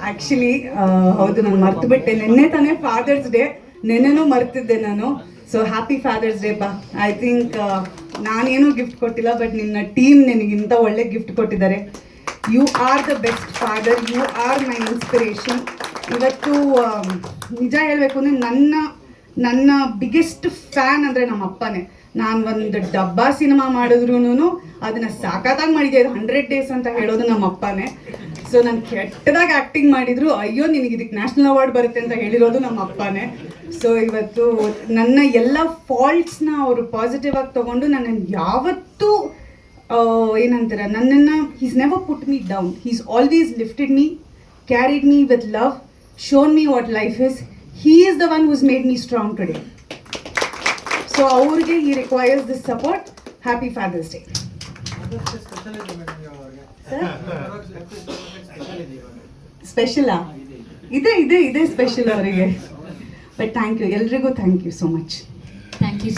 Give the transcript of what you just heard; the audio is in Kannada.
ಆ್ಯಕ್ಚುಲಿ ಹೌದು, ನಾನು ಮರ್ತು ಬಿಟ್ಟೆ. ನಿನ್ನೆ ತಾನೇ ಫಾದರ್ಸ್ ಡೇ, ನೆನ್ನೆನೂ ಮರ್ತಿದ್ದೆ ನಾನು. ಸೊ ಹ್ಯಾಪಿ ಫಾದರ್ಸ್ ಡೇ ಬಾ. ಐ ಥಿಂಕ್ ನಾನೇನೂ ಗಿಫ್ಟ್ ಕೊಟ್ಟಿಲ್ಲ, ಬಟ್ ನಿನ್ನ ಟೀಮ್ ನಿನಗಿಂತ ಒಳ್ಳೆ ಗಿಫ್ಟ್ ಕೊಟ್ಟಿದ್ದಾರೆ. You are the best father, you are my inspiration. ಇವತ್ತು ನಿಜ ಹೇಳಬೇಕು ಅಂದರೆ ನನ್ನ ಬಿಗ್ಗೆಸ್ಟ್ ಫ್ಯಾನ್ ಅಂದರೆ ನಮ್ಮ ಅಪ್ಪನೇ. ನಾನು ಒಂದು ಡಬ್ಬಾ ಸಿನಿಮಾ ಮಾಡಿದ್ರೂ ಅದನ್ನು ಸಾಕಾಗಿ ಮಾಡಿದ್ದೆ. 100 days ಅಂತ ಹೇಳೋದು ನಮ್ಮ ಅಪ್ಪನೇ. ಸೊ ನಾನು ಕೆಟ್ಟದಾಗಿ ಆ್ಯಕ್ಟಿಂಗ್ ಮಾಡಿದ್ರು, ಅಯ್ಯೋ ನಿನಗೆ ಇದಕ್ಕೆ ನ್ಯಾಷನಲ್ ಅವಾರ್ಡ್ ಬರುತ್ತೆ ಅಂತ ಹೇಳಿರೋದು ನಮ್ಮ ಅಪ್ಪನೇ. ಸೊ ಇವತ್ತು ನನ್ನ ಎಲ್ಲ ಫಾಲ್ಟ್ಸ್ನ ಅವರು ಪಾಸಿಟಿವ್ ಆಗಿ ತೊಗೊಂಡು ನನ್ನನ್ನು ಯಾವತ್ತೂ ಏನಂತಾರೆ, ನನ್ನನ್ನು he's never put me down. He's always lifted me, carried me with love, shown me what life is. He is the one whose made me strong today. So ಅವ್ರಿಗೆ he requires this support. Happy father's day. ಸ್ಪೆಷಲಾ? ಇದೆ ಸ್ಪೆಷಲ್ ಅವರಿಗೆ. ಬಟ್ ಥ್ಯಾಂಕ್ ಯು, ಎಲ್ರಿಗೂ thank you so much. Thank you.